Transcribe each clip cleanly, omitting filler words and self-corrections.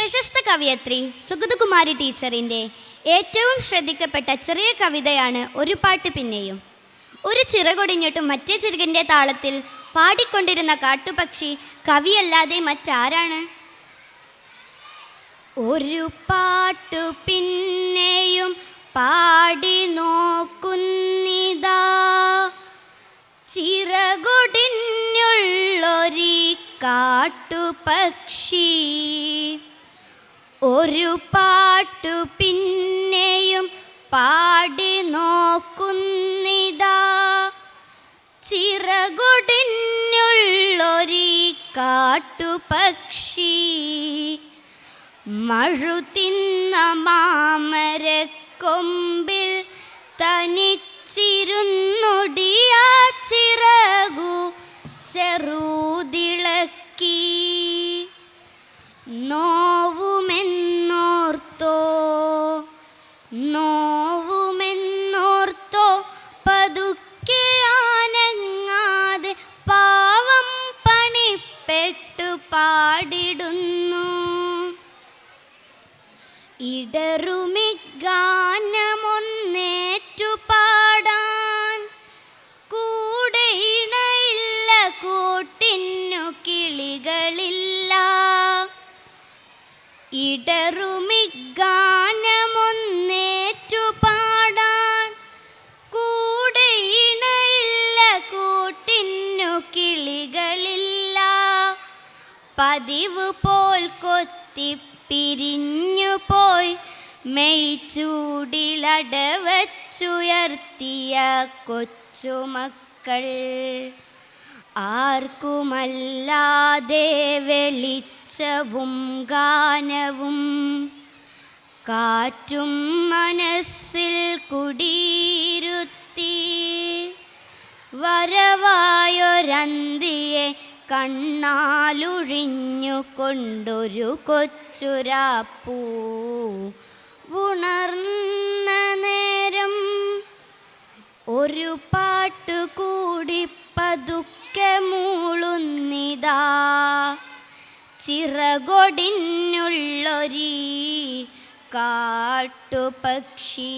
പ്രശസ്ത കവയത്രി സുഗതകുമാരി ടീച്ചറിൻ്റെ ഏറ്റവും ശ്രദ്ധിക്കപ്പെട്ട ചെറിയ കവിതയാണ് ഒരു പാട്ട് പിന്നെയും. ഒരു ചിറകൊടിഞ്ഞിട്ടും മറ്റേ ചിറകിൻ്റെ താളത്തിൽ പാടിക്കൊണ്ടിരുന്ന കാട്ടുപക്ഷി കവിയല്ലാതെ മറ്റാരാണ്? ഒരു പാട്ടു പിന്നെയും പാടി നോക്കുന്നിതാ, ചിറകൊടിഞ്ഞുള്ളൊരു കാട്ടുപക്ഷി. ഒരു പാട്ടു പിന്നെയും പാടി നോക്കുന്നിതാ, ചിറകൊടിഞ്ഞുള്ളൊരു കാട്ടുപക്ഷി. മഴുതിന്ന മാമരക്കൊമ്പിൽ തനിച്ചിരുന്നൊടിയാ ചിറകു ചെറുതിളക്കി. നോവുമെന്നോർത്തോ നോവുമെന്നോർത്തോ പതുക്കെ അനങ്ങാതെ പാവം പണിപ്പെട്ടു പാടിടുന്നു. ഇടറുമിഗാനമൊന്നേറ്റു പാടാൻ കൂടെ ഇണയില്ല, കൂട്ടിന്നു കിളികളില്ല. ഇടറുമിഗാനമൊന്നേറ്റു പാടാൻ കൂടെ ഇണയില്ല, കൂട്ടിന്നു കിളികളില്ല. പതിവ് പോൽ കൊത്തിപ്പിരിഞ്ഞു പോയി മെയ്ച്ചൂടിലടവച്ചുയർത്തിയ കൊച്ചുമക്കൾ. ആർക്കുമല്ലാതെ വെളിച്ചവും ഗാനവും കാറ്റും മനസ്സിൽ കുടിയിരുത്തി. വരവായൊരന്തിയെ കണ്ണാലൊഴിഞ്ഞുകൊണ്ടൊരു കൊച്ചുരാപ്പൂ ഉണർന്ന നേരം. ഒരു പാട്ടു കൂടി പതുക്കെ മൂളുന്നിതാ, ചിറകൊടിഞ്ഞുള്ളൊരു കാട്ടുപക്ഷി.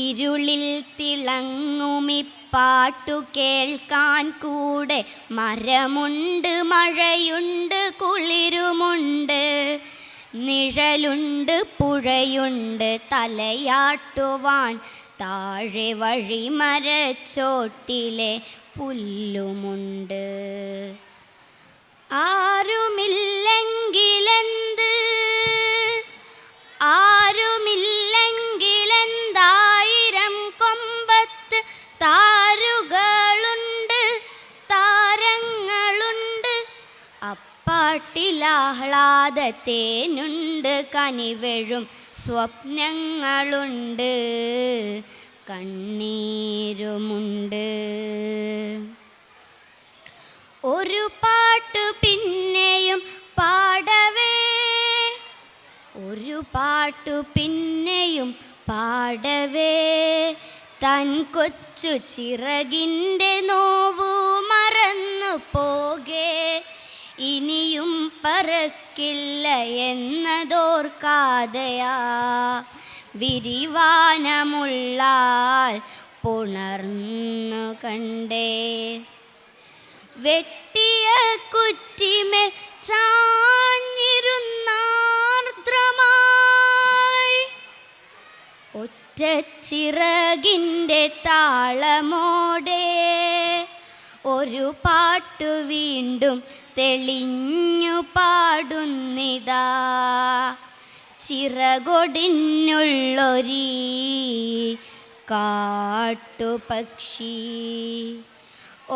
ഇരുളിൽ തിളങ്ങുമിപ്പാട്ടു കേൾക്കാൻ കൂടെ മരമുണ്ട്, മഴയുണ്ട്, കുളിരുമുണ്ട്, നിഴലുണ്ട്, പുഴയുണ്ട്, തലയാട്ടുവാൻ താഴെ വഴിമരച്ചോട്ടിലെ പുല്ലുമുണ്ട്. ആരുമില്ലെങ്കിലെന്ത്, ആരുമില്ലെങ്കിലെന്തായിരം കൊമ്പത്ത് താരുകളുണ്ട്, താരങ്ങളുണ്ട്. അപ്പാട്ടിലാഹ്ലാദത്തേനുണ്ട്, കനിവഴും സ്വപ്നങ്ങളുണ്ട്, കണ്ണീരുമുണ്ട്. ഒരു പാട്ടു പിന്നെയും പാടവേ, ഒരു പാട്ടു പിന്നെയും പാടവേ, തൻ കൊച്ചു ചിറകിൻ്റെ നോവു മറന്നു പോകെ. ഇനിയും പറക്കില്ല എന്നതോർക്കാതെയാ വിരിവാനമുള്ളാൽ പുണർന്നു കണ്ടേ. വെട്ടിയ കുറ്റിമേൽ ചാഞ്ഞിരുന്നാർദ്രമായി ഒറ്റ ചിറകിൻ്റെ താളമോടെ ഒരു പാട്ടു വീണ്ടും തെളിഞ്ഞു പാടുന്നിതാ, ചിറകൊടിഞ്ഞുള്ളൊരു കാട്ടുപക്ഷി.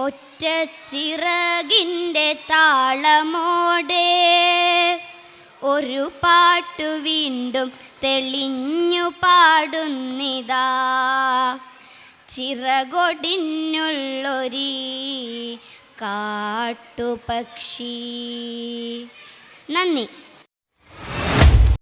ഒറ്റ ചിറകിൻ്റെ താളമോടെ ഒരു പാട്ടു വീണ്ടും തെളിഞ്ഞു പാടുന്നിതാ, ചിറകൊടിഞ്ഞുള്ളൊരു കാട്ടുപക്ഷി. നന്ദി.